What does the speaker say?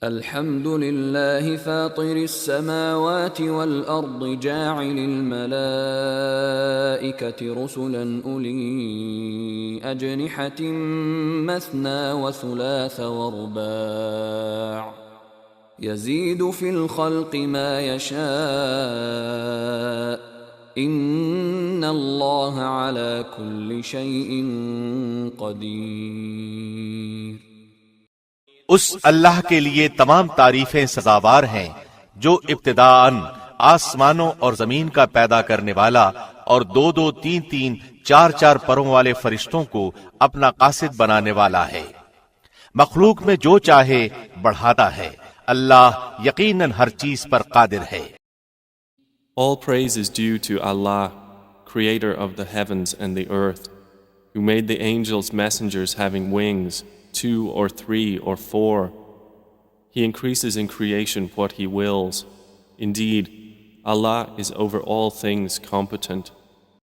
الحمد لله فاطر السماوات والأرض جاعل الملائكة رسلا أولي أجنحة مثنى وثلاث ورباع يزيد في الخلق ما يشاء إن الله على كل شيء قدير۔ اس اللہ کے لیے تمام تعریفیں سزاوار ہیں جو ابتداء آسمانوں اور زمین کا پیدا کرنے والا اور دو دو تین تین چار چار پروں والے فرشتوں کو اپنا قاصد بنانے والا ہے، مخلوق میں جو چاہے بڑھاتا ہے، اللہ یقینا ہر چیز پر قادر ہے۔ All praise is due to Allah, creator of the heavens and the earth, who made the angels messengers having wings, 2 or 3 or 4. He increases in creation what He wills. Indeed, Allah is over all things competent.